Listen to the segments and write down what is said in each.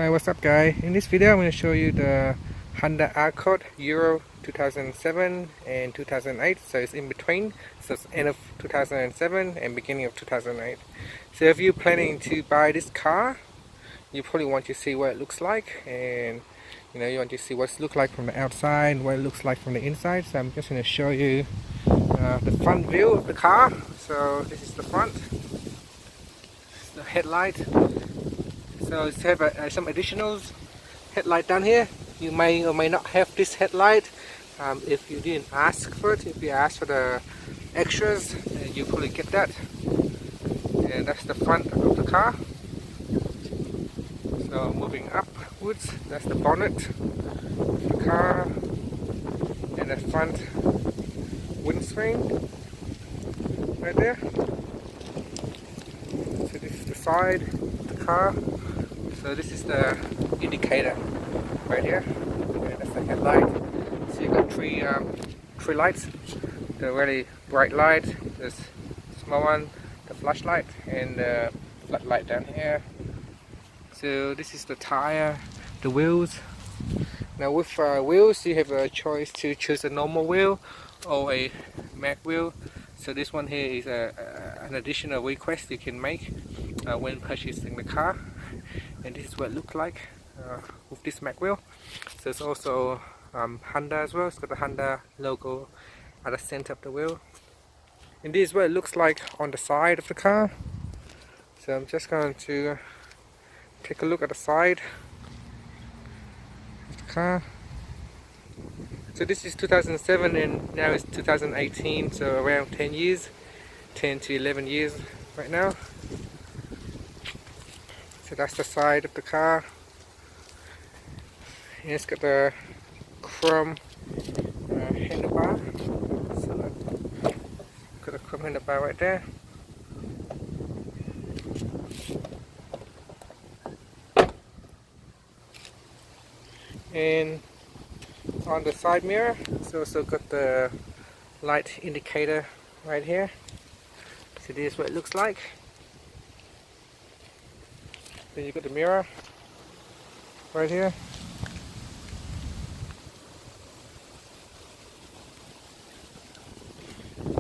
Hi, what's up guys? In this video I'm going to show you the Honda Accord Euro 2007 and 2008, so it's in between, so it's end of 2007 and beginning of 2008. So if you're planning to buy this car, you probably want to see what it looks like, and you want to see what it looks like from the outside and what it looks like from the inside. So I'm just going to show you the front view of the car. So this is the front, this is the headlight. So it's have some additional headlight down here. You may or may not have this headlight if you didn't ask for it. If you ask for the extras, you probably get that. And that's the front of the car. So moving upwards, that's the bonnet of the car and the front windscreen right there. So this is the side of the car. So this is the indicator right here, and that's the headlight. So you got three lights: the really bright light, this small one, the flashlight, and the floodlight down here. So this is the tire, the wheels. Now with wheels, you have a choice to choose a normal wheel or a mag wheel. So this one here is an additional request you can make when purchasing the car. And this is what it looks like with this mag wheel. So it's also Honda as well. It's got the Honda logo at the center of the wheel. And this is what it looks like on the side of the car. So I'm just going to take a look at the side of the car. So this is 2007 and now it's 2018, so around 10 years, 10 to 11 years right now. So that's the side of the car, and it's got the chrome handlebar. So got a chrome handlebar right there. And on the side mirror, it's also got the light indicator right here. So this is what it looks like. Then you got the mirror right here.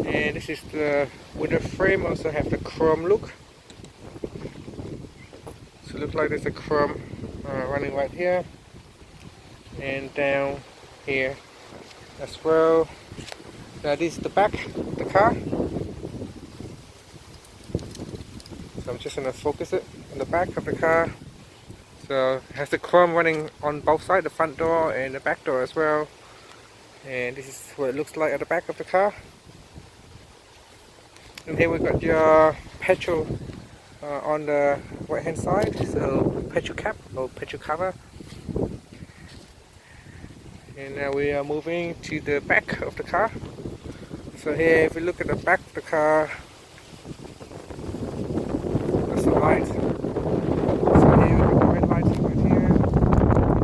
And this is the window frame, also have the chrome look. So it looks like there's a chrome running right here and down here as well. Now this is the back of the car. So I'm just going to focus it on the back of the car. So it has the chrome running on both sides, the front door and the back door as well. And this is what it looks like at the back of the car. And here we've got your petrol on the right hand side, so petrol cap or petrol cover. And now we are moving to the back of the car. So here if we look at the back of the car, that's the light. So here we've got the red lights right here,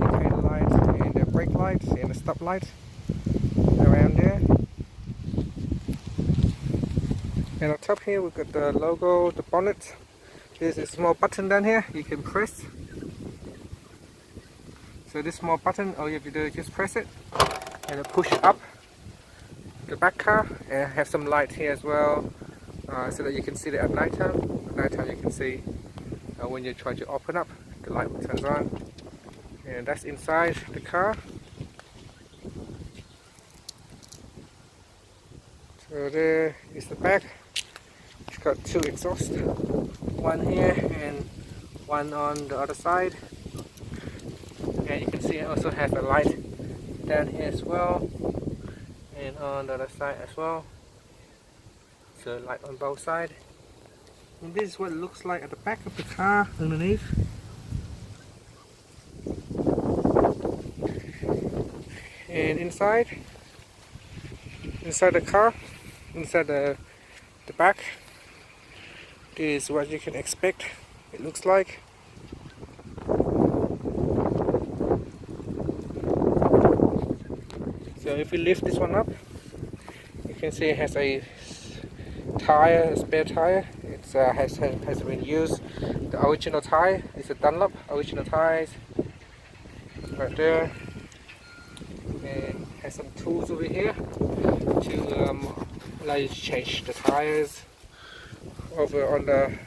indicator lights and the brake lights and the stop lights around there. And on top here we've got the logo, the bonnet. There's a small button down here you can press. So this small button, all you have to do is just press it and push it up the back car, and have some light here as well, so that you can see it at night time. At night time you can see when you try to open up, the light turns on. And that's inside the car. So there is the back. It's got two exhausts, one here and one on the other side. And you can see it also has a light down here as well, and on the other side as well. So light on both sides. And this is what it looks like at the back of the car underneath. And inside the car, inside the back, this is what you can expect it looks like. So if we lift this one up, you can see it has a tire, a spare tire. It has been used. The original tire is It's a Dunlop original tires right there, and has some tools over here to allow you to change the tires. Over on the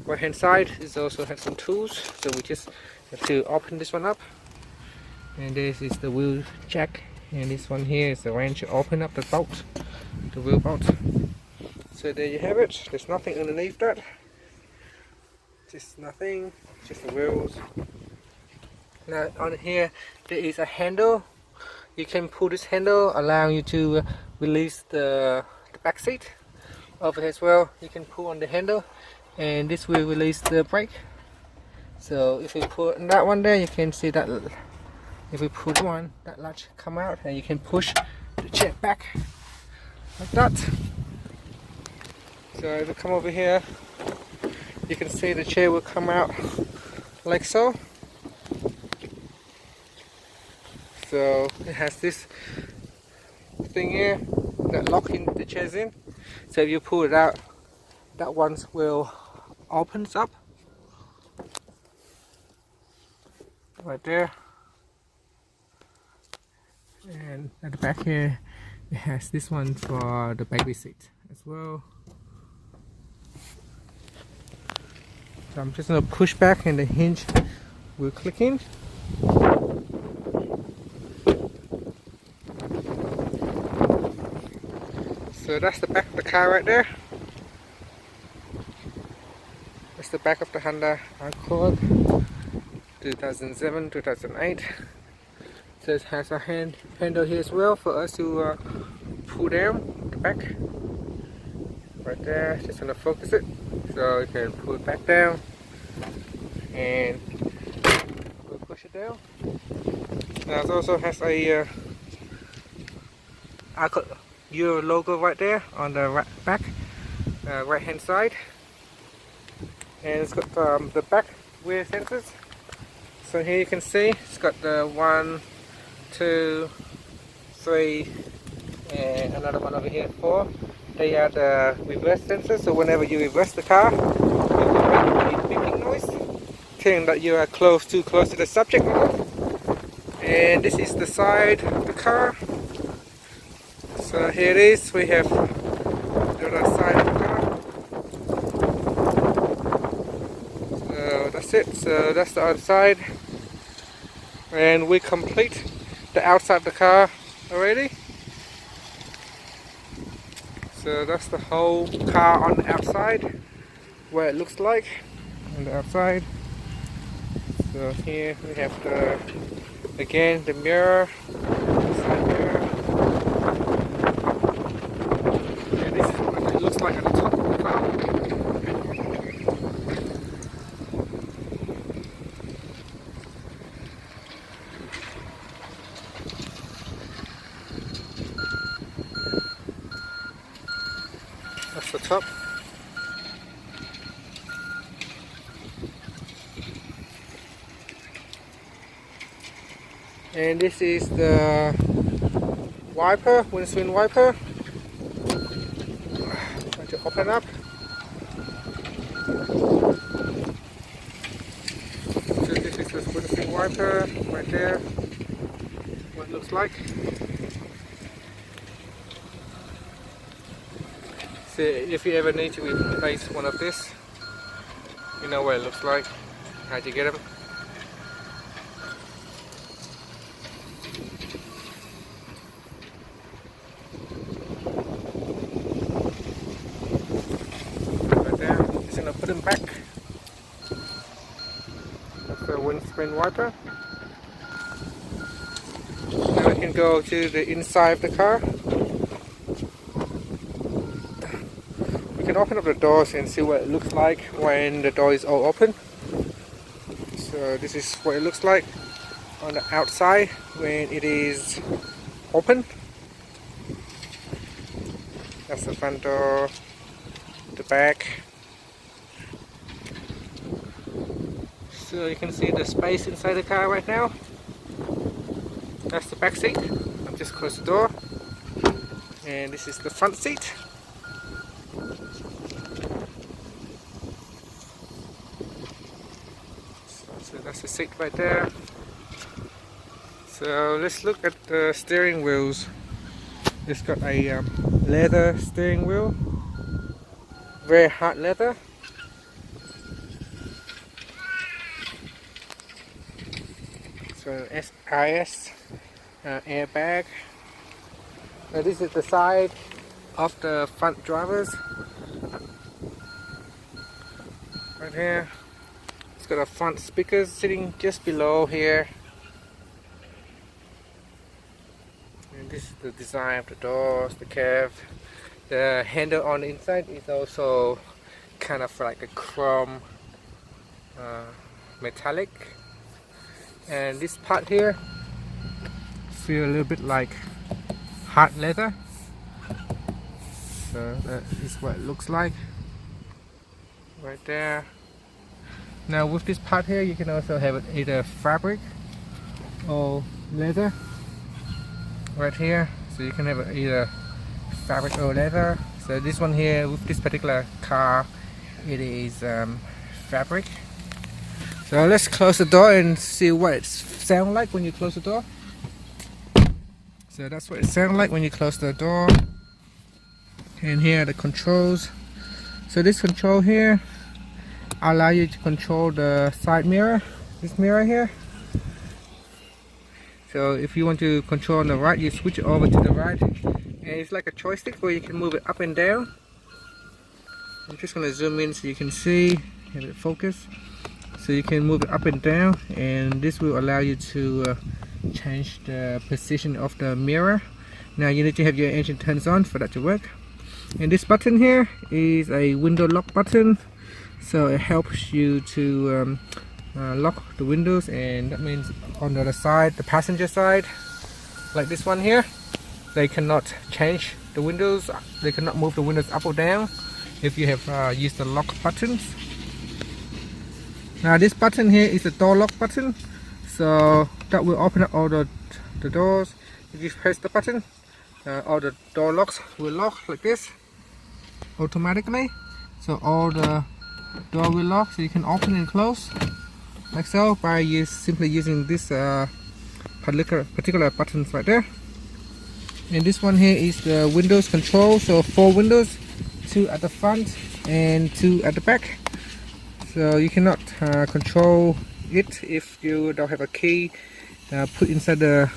right hand side it also has some tools, so we just have to open this one up, and this is the wheel jack, and this one here is the wrench to open up the bolt, the wheel bolt. So there you have it. There's nothing underneath that, just nothing, just the wheels. Now on here there is a handle. You can pull this handle, allowing you to release the back seat. Over here as well, you can pull on the handle, and this will release the brake. So if you pull on that one there, you can see that if we pull one, that latch come out, and you can push the chair back like that. So if you come over here, you can see the chair will come out like so. So it has this thing here that locking the chairs in. So if you pull it out, that one will opens up right there. And at the back here, it has this one for the baby seat as well. So I'm just going to push back, and the hinge will click in. So that's the back of the car right there. That's the back of the Honda Accord 2007-2008. So it has a handle here as well for us to pull down the back. Right there, just gonna focus it. So you can pull it back down, and we'll push it down. Now it also has a Euro logo right there on the back, right hand side, and it's got the back rear sensors. So here you can see it's got the 1, 2, 3, and another one over here, 4. They are the reverse sensors, so whenever you reverse the car, you will make a beeping noise, telling that you are too close to the subject matter. And this is the side of the car. So here it is, we have the other side of the car. So that's it, so that's the other side. And we complete the outside of the car already. So that's the whole car on the outside, what it looks like on the outside. So here we have again the mirror, side mirror. And this is what it looks like at the top of the car. That's the top. And this is the wiper, windscreen wiper. Try to open up. So this is the windscreen wiper right there. What it looks like. So if you ever need to replace one of this, you know what it looks like, how to get them. Right there, just gonna put them back. That's the windscreen wiper. Now we can go to the inside of the car. You can open up the doors and see what it looks like when the door is all open. So this is what it looks like on the outside when it is open. That's the front door, the back. So you can see the space inside the car right now. That's the back seat. I've just closed the door. And this is the front seat. the seat right there. So let's look at the steering wheels. It's got a leather steering wheel, very hard leather. So SIS airbag. Now this is the side of the front drivers. Right here. It's got a front speakers sitting just below here. And this is the design of the doors, the curve. The handle on the inside is also kind of like a chrome metallic. And this part here feel a little bit like hard leather. So that is what it looks like right there. Now with this part here, you can also have it either fabric or leather right here. So you can have it either fabric or leather. So this one here, with this particular car, it is fabric. So let's close the door and see what it sounds like when you close the door. So that's what it sounds like when you close the door. And here are the controls. So this control here allow you to control the side mirror, this mirror here. So if you want to control on the right, you switch it over to the right, and it's like a joystick where you can move it up and down. I'm just going to zoom in so you can see, have it focus. So you can move it up and down, and this will allow you to change the position of the mirror. Now you need to have your engine turns on for that to work. And this button here is a window lock button, so it helps you to lock the windows, and that means on the other side, the passenger side, like this one here, they cannot change the windows, they cannot move the windows up or down if you have used the lock buttons. Now this button here is the door lock button, so that will open up all the doors. If you press the button, all the door locks will lock like this automatically. So all the door will lock, so you can open and close like so by simply using this particular buttons right there. And this one here is the windows control, so 4 windows, 2 at the front and 2 at the back. So you cannot control it if you don't have a key put inside the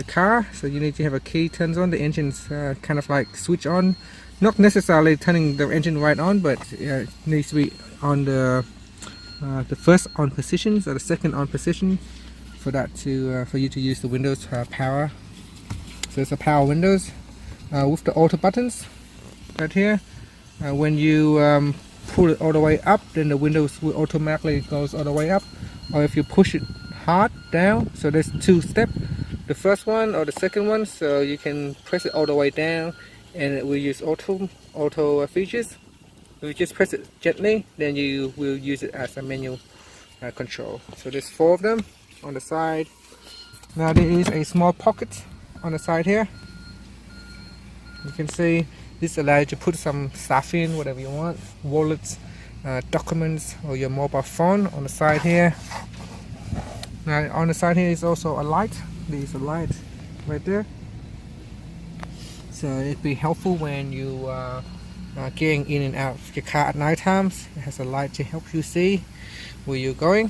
car. So you need to have a key turns on, the engine's kind of like switch on, not necessarily turning the engine right on, but it needs to be on the first on position or the second on position for that to for you to use the Windows power. So it's a power windows with the auto buttons right here. When you pull it all the way up, then the windows will automatically goes all the way up, or if you push it hard down, so there's 2 steps, the first one or the second one, so you can press it all the way down and it will use auto features. If you just press it gently, then you will use it as a manual control. So there's 4 of them on the side. Now there is a small pocket on the side here. You can see this allows you to put some stuff in, whatever you want, wallets, documents, or your mobile phone on the side here. Now on the side here is also a light. There is a light right there. So it'd be helpful when you are getting in and out of your car at night times. It has a light to help you see where you're going.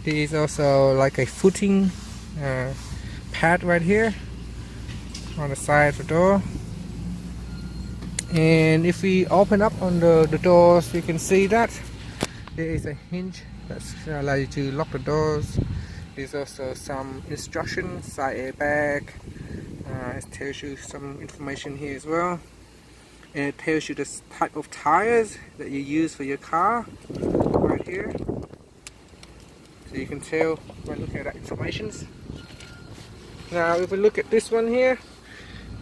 There is also like a footing pad right here on the side of the door. And if we open up on the doors, you can see that there is a hinge that allows you to lock the doors. There's also some instructions, side airbag. It tells you some information here as well, and it tells you the type of tires that you use for your car right here. So you can tell by looking at that information. Now if we look at this one here,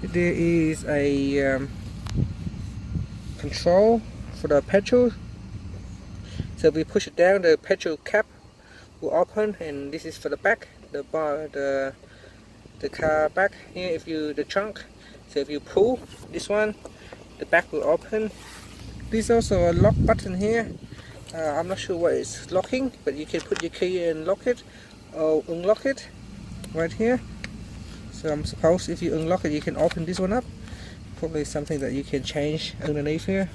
there is a control for the petrol. So if we push it down, the petrol cap will open, and this is for the back, the car back here. If you the trunk, so if you pull this one, the back will open. There's also a lock button here. I'm not sure what it's locking, but you can put your key and lock it or unlock it right here. So I'm supposed if you unlock it, you can open this one up. Probably something that you can change underneath here.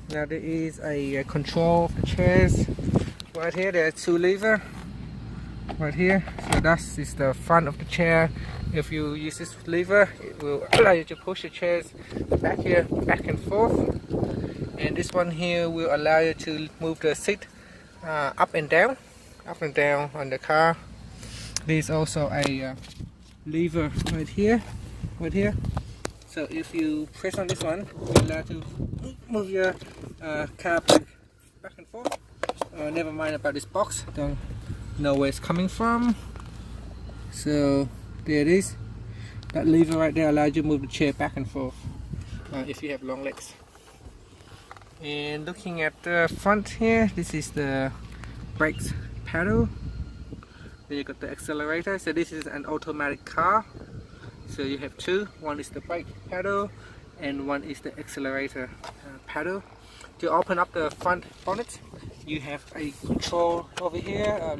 Now there is a control of the chairs right here. There are two levers right here. So that is the front of the chair. If you use this lever, it will allow you to push the chairs back here, back and forth. And this one here will allow you to move the seat up and down on the car. There's also a lever right here. So if you press on this one, you're allowed to move your car back and forth. Never mind about this box, don't know where it's coming from. So there it is. That lever right there allows you to move the chair back and forth if you have long legs. And looking at the front here, this is the brakes pedal. Then you got the accelerator. So this is an automatic car. So you have two. One is the brake pedal and one is the accelerator pedal. To open up the front bonnet, you have a control over here,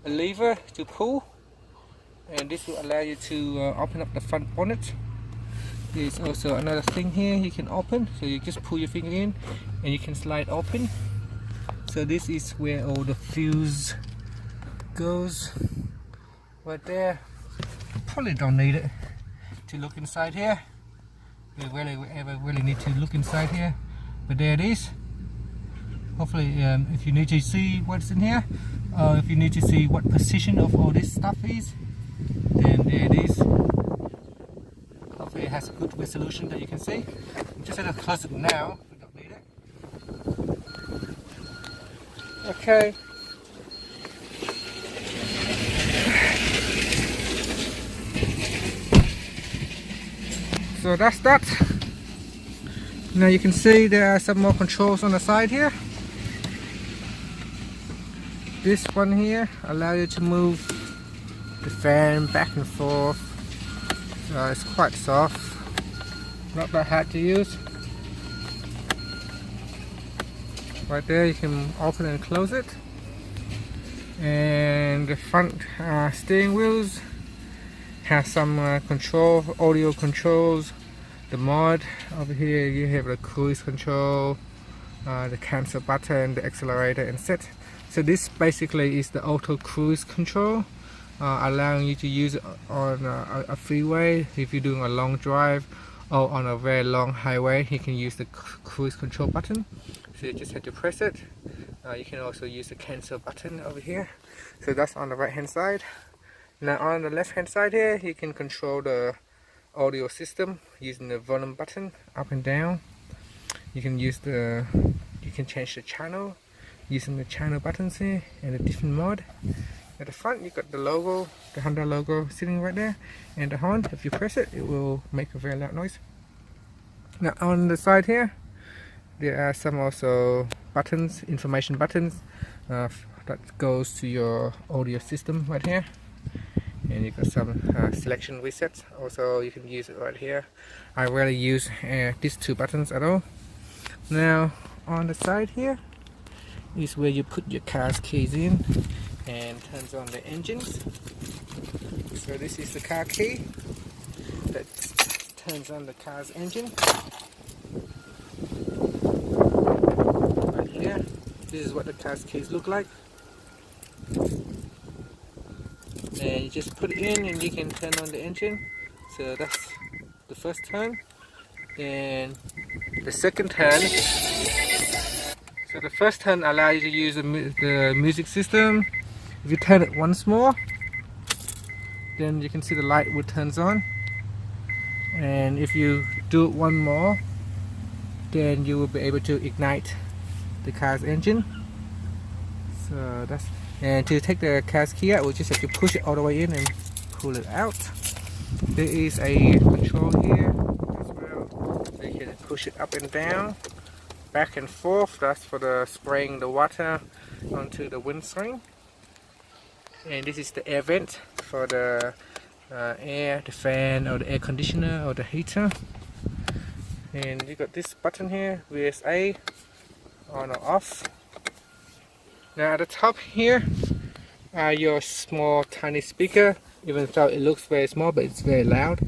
a lever to pull, and this will allow you to open up the front bonnet. There's also another thing here you can open, so you just pull your finger in and you can slide open. So this is where all the fuse goes right there. Probably don't need it to look inside here. We really need to look inside here, but there it is. Hopefully if you need to see what's in here, or if you need to see what position of all this stuff is, then there it is. Hopefully it has a good resolution that you can see. I'm just going to close it now. We don't need it. Okay. So that's that. Now you can see there are some more controls on the side here. This one here allows you to move the fan back and forth. It's quite soft, not that hard to use. Right there you can open and close it. And the front steering wheels has some audio controls. The mod over here, you have the cruise control, the cancel button, the accelerator and set. So this basically is the auto cruise control, allowing you to use it on a freeway. If you're doing a long drive or on a very long highway, you can use the cruise control button. So you just have to press it. You can also use the cancel button over here. So that's on the right hand side. Now on the left hand side here, you can control the audio system using the volume button up and down. You can change the channel using the channel buttons here and a different mode. At the front you got the logo, the Honda logo sitting right there, and the horn. If you press it, it will make a very loud noise. Now on the side here, there are some also buttons, information buttons that goes to your audio system right here. And you got some selection resets. Also you can use it right here. I rarely use these two buttons at all. Now on the side here is where you put your car's keys in and turns on the engines. So this is the car key that turns on the car's engine. Right here, this is what the car's keys look like. And you just put it in and you can turn on the engine. So that's the first turn. Then the second turn. So the first turn allows you to use the music system. If you turn it once more, then you can see the light will turns on. And if you do it one more, then you will be able to ignite the car's engine. So that's. And to take the car's key out, we'll just have to push it all the way in and pull it out. There is a control here as well, so you can push it up and down, back and forth. That's for the spraying the water onto the windscreen. And this is the air vent for the air, the fan or the air conditioner or the heater. And you got this button here, VSA, on or off. Now at the top here are your small tiny speaker. Even though it looks very small, but it's very loud.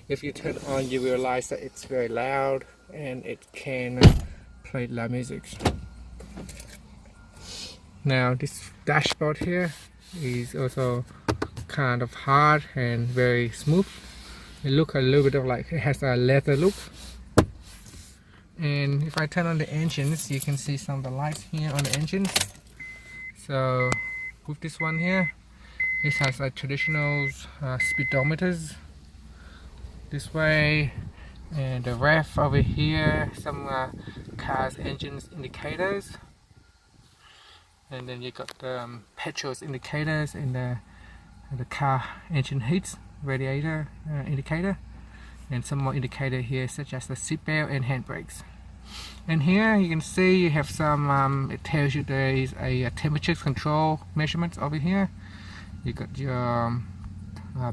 If you turn on, you realize that it's very loud and it can play loud music. Now this dashboard here is also kind of hard and very smooth. It looks a little bit of like it has a leather look. And if I turn on the engines, you can see some of the lights here on the engines. So with this one here, it has a traditional speedometers this way, and the ref over here, some cars engines indicators, and then you got the petrol indicators and the car engine heats radiator indicator, and some more indicator here such as the seatbelt and handbrakes. And here you can see you have some it tells you there is a temperature control measurements over here. You got your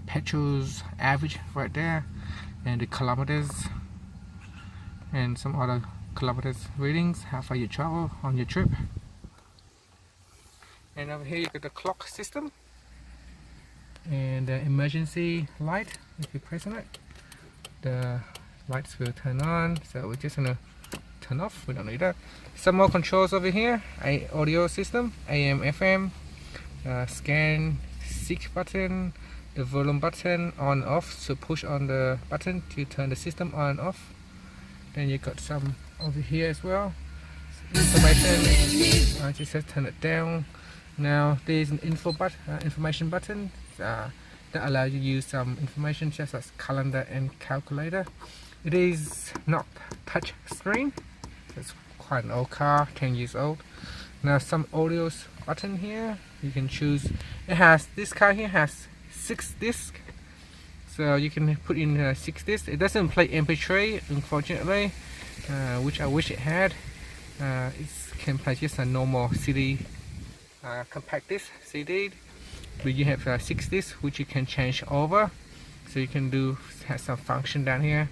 petrol's average right there, and the kilometers, and some other kilometers readings, how far you travel on your trip. And over here you got the clock system and the emergency light. If you press on it, the lights will turn on. So we're just gonna turn off, we don't need that. Some more controls over here, audio system, AM, FM, scan, seek button, the volume button on off, so push on the button to turn the system on and off. Then you got some over here as well, information. I just said turn it down. Now there's an information button that allows you to use some information such as calendar and calculator. It is not touch screen. It's quite an old car, 10 years old. Now some audio button here, you can choose. It has, this car here has 6 discs, so you can put in 6 discs. It doesn't play MP3 unfortunately, which I wish it had. It can play just a normal CD, compact disc CD, but you have 6 discs which you can change over. So you can have some function down here,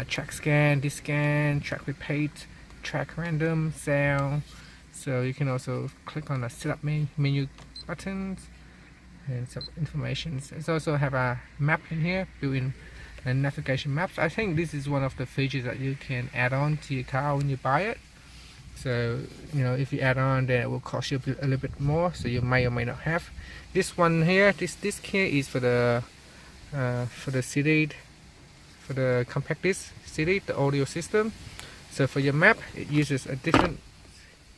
track scan, disc scan, track repeat, track random, sound. So you can also click on the setup menu buttons and some information. It also have a map in here, built-in navigation maps. I think this is one of the features that you can add on to your car when you buy it. So you know, if you add on, then it will cost you a little bit more, so you may or may not have. This one here, this disc here is for the CD, for the compact disc CD, the audio system. So for your map, it uses a different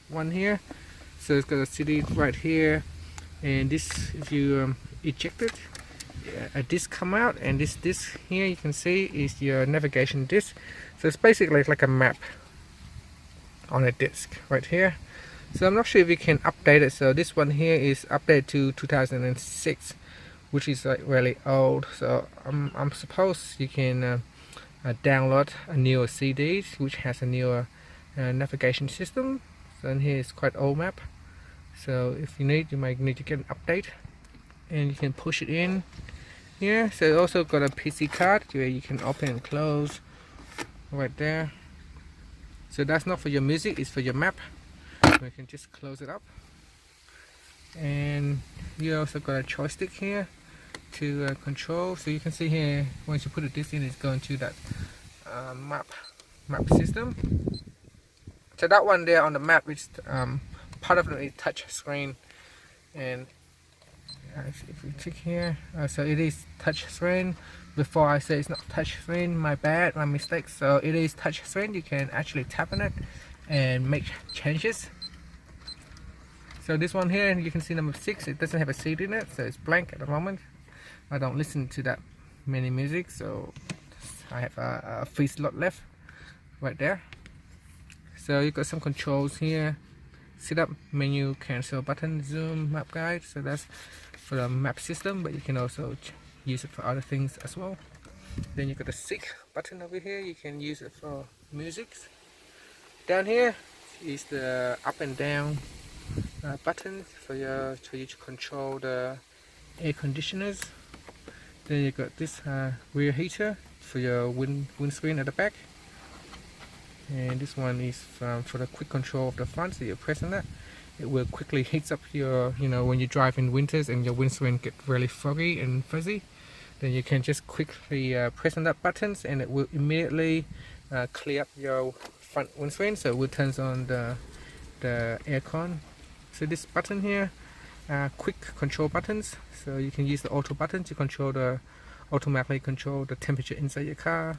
one here. So it's got a CD right here, and this, if you eject it, a disc come out, and this disc here you can see is your navigation disc. So it's basically like a map on a disc right here. So I'm not sure if you can update it. So this one here is updated to 2006, which is like really old. So I'm suppose you can download a newer CD which has a newer navigation system. So in here is quite old map. So if you need, you might need to get an update, and you can push it in here. So it also got a PC card where you can open and close right there. So that's not for your music, it's for your map. So you can just close it up. And you also got a joystick here to control. So you can see here, once you put this in, it's going to that map system. So that one there on the map is part of it is touch screen. And if we click here, so it is touch screen. Before I say it's not touch screen, my bad, my mistake. So it is touch screen. You can actually tap on it and make changes. So this one here, you can see number 6, it doesn't have a CD in it, so it's blank at the moment. I don't listen to that many music, so I have a free slot left right there. So you got some controls here, setup, menu, cancel button, zoom, map guide. So that's for the map system, but you can also use it for other things as well. Then you got the seek button over here, you can use it for music. Down here is the up and down buttons for you to control the air conditioners. Then you got this rear heater for your windscreen at the back, and this one is for the quick control of the front, so you press on that. it will quickly heats up your, when you drive in winters and your windscreen get really foggy and fuzzy, then you can just quickly press on that buttons and it will immediately clear up your front windscreen. So it will turn on the aircon. So this button here, quick control buttons, so you can use the auto button to automatically control the temperature inside your car.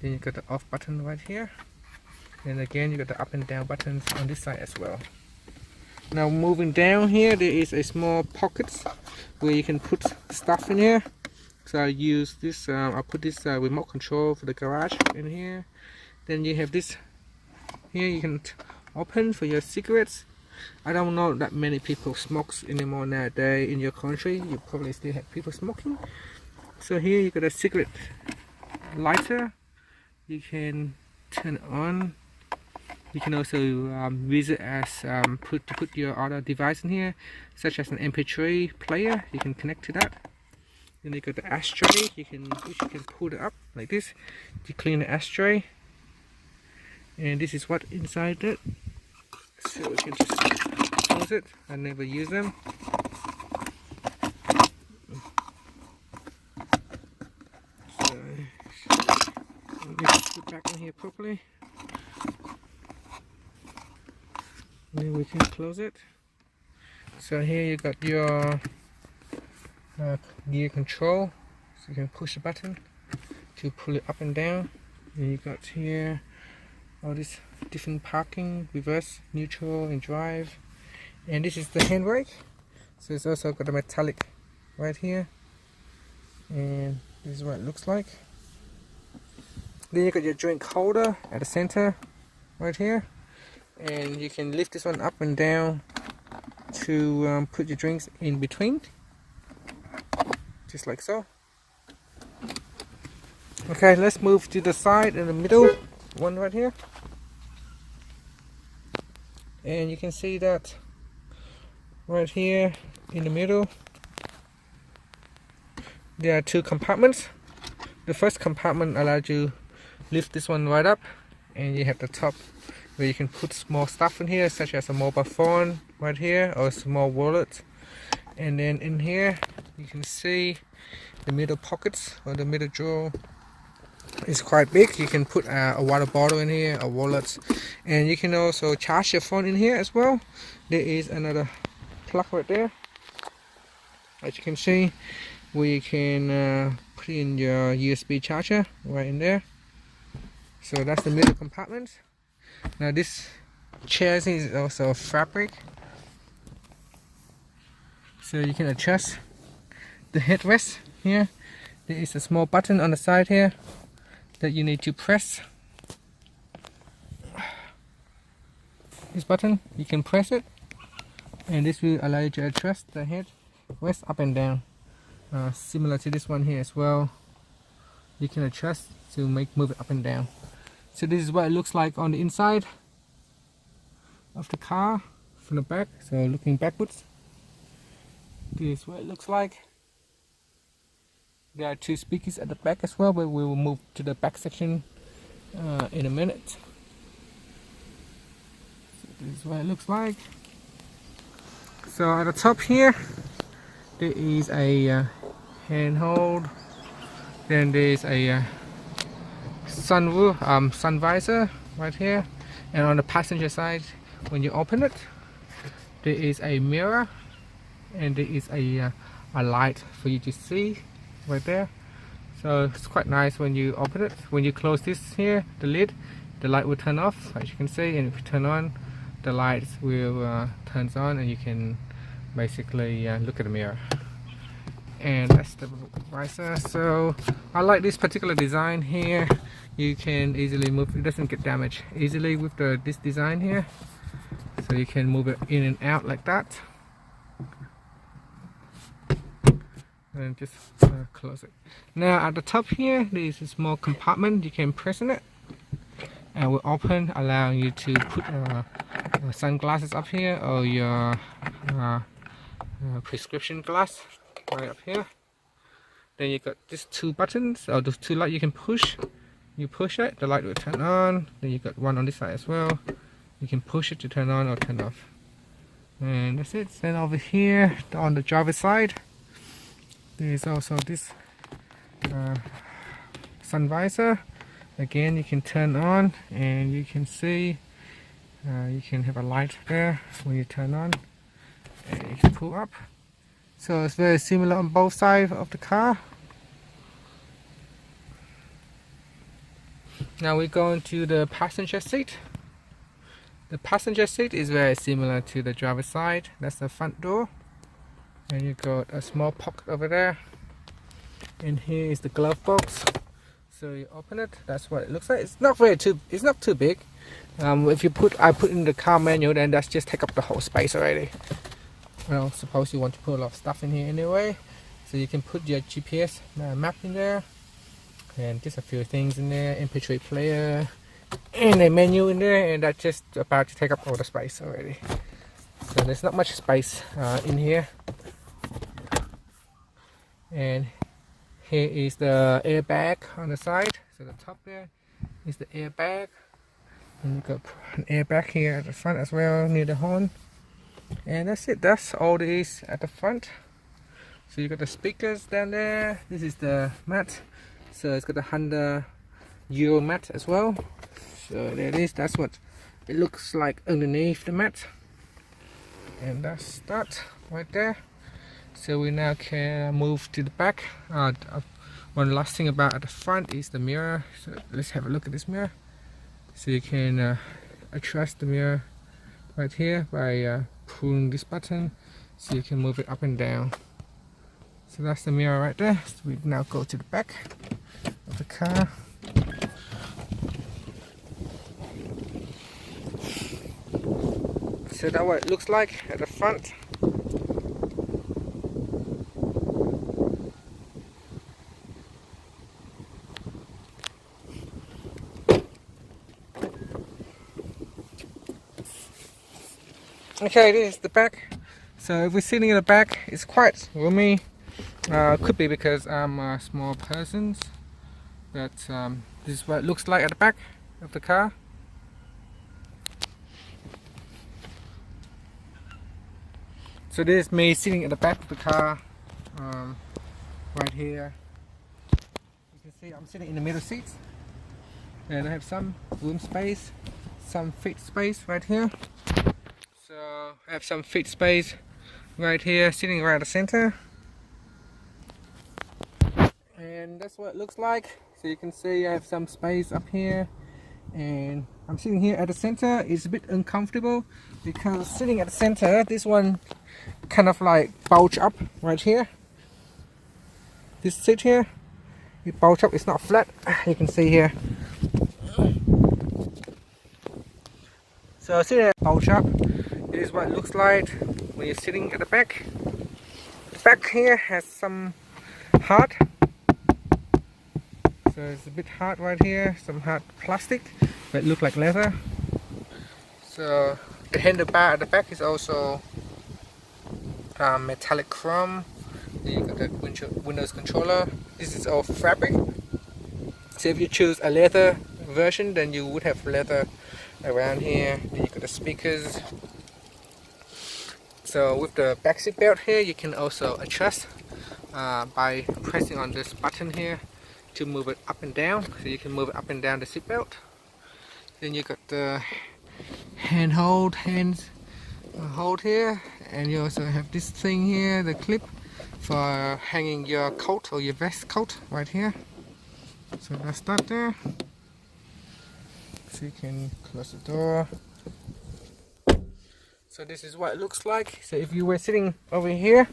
Then you got the off button right here, and again you got the up and down buttons on this side as well. Now moving down here, there is a small pockets where you can put stuff in here. So I use this, I'll put this remote control for the garage in here. Then you have this here, you can open for your cigarettes. I don't know that many people smokes anymore nowadays in your country. You probably still have people smoking. So here you got a cigarette lighter. You can turn it on. You can also use it as put your other device in here, such as an MP3 player. You can connect to that. Then you got the ashtray. You can pull it up like this to clean the ashtray. And this is what inside it. So we can just close it. I never use them. So let me put it back in here properly. Then we can close it. So here you got your gear control. So you can push the button to pull it up and down. And you got here all this different parking, reverse, neutral and drive. And this is the handbrake. So it's also got a metallic right here. And this is what it looks like. Then you got your drink holder at the center right here. And you can lift this one up and down to put your drinks in between. Just like so. Okay, let's move to the side in the middle one right here. And you can see that right here in the middle there are two compartments. The first compartment allows you to lift this one right up, and you have the top where you can put small stuff in here, such as a mobile phone right here or a small wallet. And then in here you can see the middle pockets or the middle drawer is quite big. You can put a water bottle in here, a wallet, and you can also charge your phone in here as well. There is another plug right there, as you can see, where you can put in your USB charger right in there. So that's the middle compartment. Now this chair is also fabric, so you can adjust the headrest here. There is a small button on the side here that you need to press. This button, you can press it, and this will allow you to adjust the headrest up and down. Similar to this one here as well, you can adjust to move it up and down. So this is what it looks like on the inside of the car from the back. So looking backwards, this is what it looks like. There are two speakers at the back as well, but we will move to the back section in a minute. So this is what it looks like. So at the top here, there is a handhold. Then there is a sunroof, sun visor right here. And on the passenger side, when you open it, there is a mirror, and there is a light for you to see right there. So it's quite nice when you open it. When you close this here, the lid, the light will turn off, as you can see, and if you turn on, the lights will turn on, and you can basically look at the mirror. And that's the visor. So I like this particular design here. You can easily move, it doesn't get damaged easily with this design here, so you can move it in and out like that. And just close it. Now at the top here, there is a small compartment. You can press in it and will open, allowing you to put sunglasses up here, or your prescription glass right up here. Then you got these two buttons, or those two lights you can push. You push it, the light will turn on. Then you got one on this side as well. You can push it to turn on or turn off. And that's it. Then over here on the driver's side, there's also this sun visor. Again, you can turn on and you can see you can have a light there when you turn on, and you can pull up. So it's very similar on both sides of the car. Now we're going to the passenger seat. The passenger seat is very similar to the driver's side. That's the front door, and you got a small pocket over there. And here is the glove box. So you open it. That's what it looks like. It's not too big. If you I put in the car manual, then that's just take up the whole space already. Well, suppose you want to put a lot of stuff in here anyway, so you can put your GPS map in there, and just a few things in there, MP3 player, and a menu in there, and that's just about to take up all the space already. So there's not much space in here. And here is the airbag on the side. So the top there is the airbag, and you got an airbag here at the front as well, near the horn. And that's it. That's all there is at the front. So you got the speakers down there. This is the mat. So it's got a €100 mat as well. So there it is. That's what it looks like underneath the mat. And that's that right there. So we now can move to the back. One last thing about at the front is the mirror. So let's have a look at this mirror. So you can adjust the mirror right here by pulling this button, so you can move it up and down. So that's the mirror right there. So we now go to the back of the car. So that's what it looks like at the front. Okay, this is the back. So if we're sitting in the back, it's quite roomy. Could be because I'm a small person, but this is what it looks like at the back of the car. So this is me sitting at the back of the car, right here. You can see I'm sitting in the middle seat, and I have some room space, some feet space right here. So I have some feet space right here, sitting right at the center, and that's what it looks like. So you can see I have some space up here, and I'm sitting here at the center. It's a bit uncomfortable because sitting at the center, this one kind of like bulge up right here. This seat here, it bulge up. It's not flat. You can see here. So sitting at bulge up. This is what it looks like when you're sitting at the back. The back here has some hard. So it's a bit hard right here, some hard plastic, but it looks like leather. So the handlebar at the back is also metallic chrome. Then you got the Windows controller. This is all fabric. So if you choose a leather version, then you would have leather around here. Then you got the speakers. So with the back seat belt here, you can also adjust by pressing on this button here to move it up and down. So you can move it up and down the seat belt. Then you got the hold here, and you also have this thing here, the clip for hanging your coat or your vest coat right here. So that's that there. So you can close the door. So this is what it looks like. So if you were sitting over here,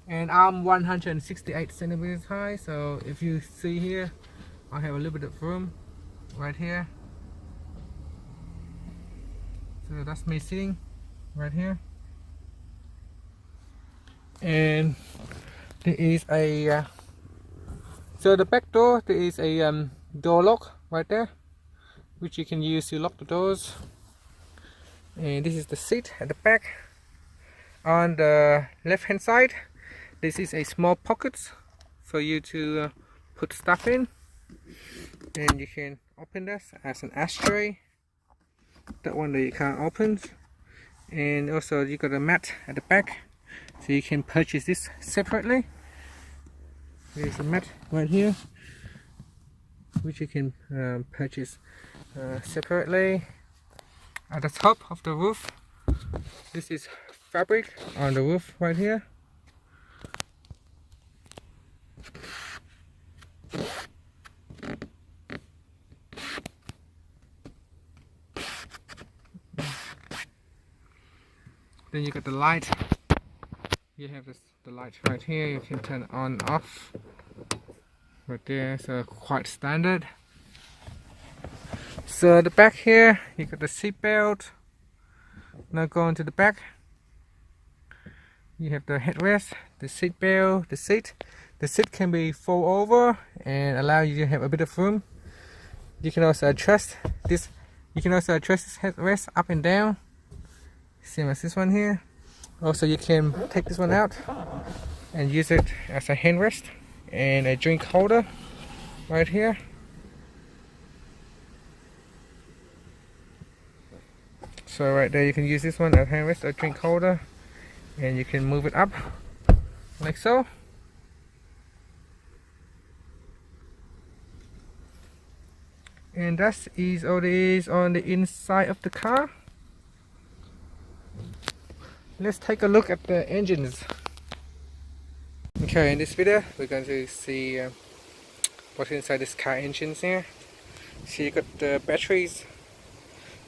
and I'm 168 centimeters high, so if you see here, I have a little bit of room right here. So that's me sitting right here. And there is a so the back door, there is a door lock right there, which you can use to lock the doors. And this is the seat at the back. On the left hand side, this is a small pocket for you to put stuff in, and you can open this as an ashtray. That one that you can't open, And also you got a mat at the back, so you can purchase this separately. There's a mat right here which you can purchase separately. At the top of the roof, this is fabric on the roof right here. Then you got the light. You have the light right here. You can turn on off right there. So quite standard. So at the back here, you got the seat belt. Now going to the back, you have the headrest, the seat belt, the seat. The seat can be fold over and allow you to have a bit of room. You can also adjust this. You can also adjust this headrest up and down, same as this one here. Also, you can take this one out and use it as a handrest and a drink holder right here. So right there, you can use this one as a handrest or drink holder, and you can move it up like so. And that is all there is on the inside of the car. Let's take a look at the engines. Okay, in this video we're going to see what's inside this car engines here. So you got the batteries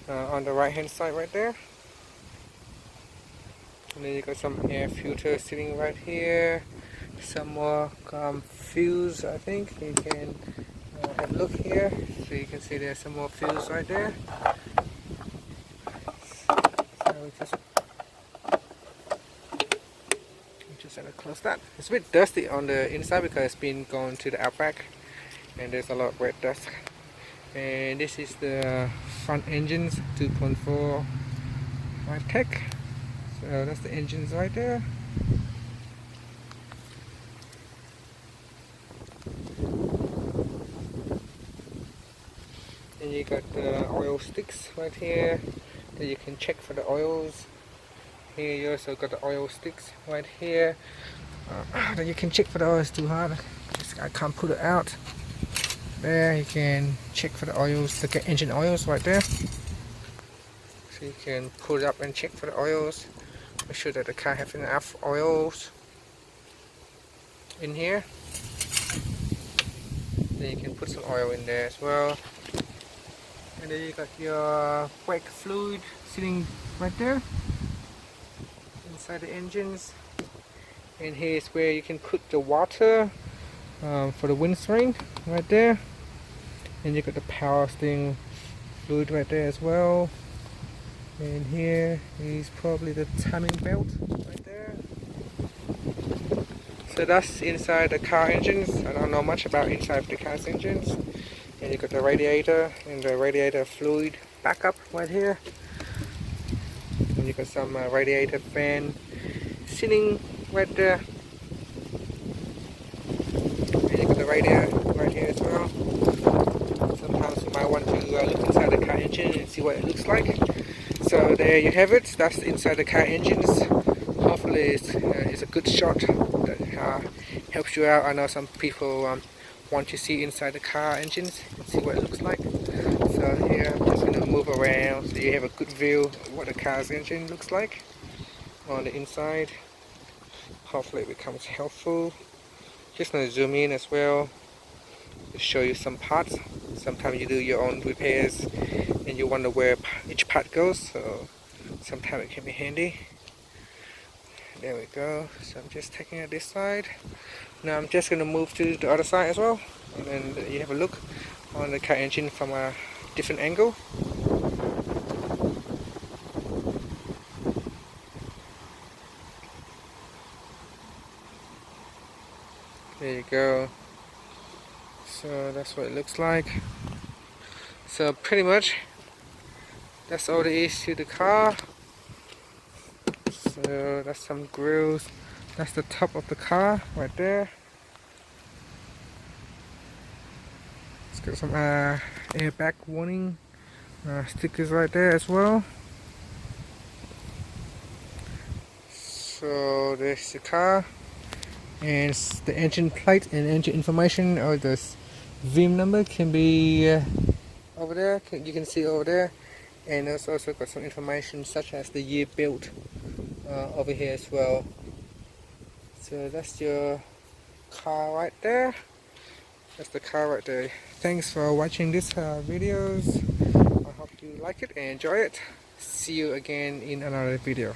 on the right hand side right there. And then you got some air filter sitting right here. Some more fuse, I think. You can have a look here. So you can see there's some more fuse right there. So just gonna close that. It's a bit dusty on the inside because it's been going to the Airbag, and there's a lot of red dust. And this is the front engines, 2.4 tech. So that's the engines right there. And you got the oil sticks right here that you can check for the oils. Here you also got the oil sticks right here that you can check for the oils. Too hard, I can't pull it out. There you can check for the oils, the engine oils right there. So you can pull it up and check for the oils. Make sure that the car has enough oils in here. Then you can put some oil in there as well. And then you got your brake fluid sitting right there inside the engines. And here's where you can put the water for the windscreen right there. And you got the power steering fluid right there as well. And here is probably the timing belt right there. So that's inside the car engines. I don't know much about inside the car's engines. And you got the radiator and the radiator fluid backup right here. And you got some radiator fan sitting right there. And you got the radiator right here as well. Sometimes you might want to look inside the car engine and see what it looks like. So there you have it. That's inside the car engines. Hopefully it's a good shot that helps you out. I know some people want to see inside the car engines and see what it looks like. So here I'm just going to move around so you have a good view of what the car's engine looks like on the inside. Hopefully it becomes helpful. Just going to zoom in as well to show you some parts. Sometimes you do your own repairs and you wonder where each part goes, so sometimes it can be handy. There we go. So I'm just taking it this side. Now I'm just going to move to the other side as well, and then you have a look on the car engine from a different angle. There you go. So that's what it looks like. So pretty much that's all there is to the car. So that's some grills. That's the top of the car right there. It's got some airbag warning stickers right there as well. So there's the car, and the engine plate and engine information, or the VIN number can be over there. You can see over there, and it's also got some information such as the year built over here as well. So that's your car right there. That's the car right there. Thanks for watching this videos. I hope you like it and enjoy it. See you again in another video.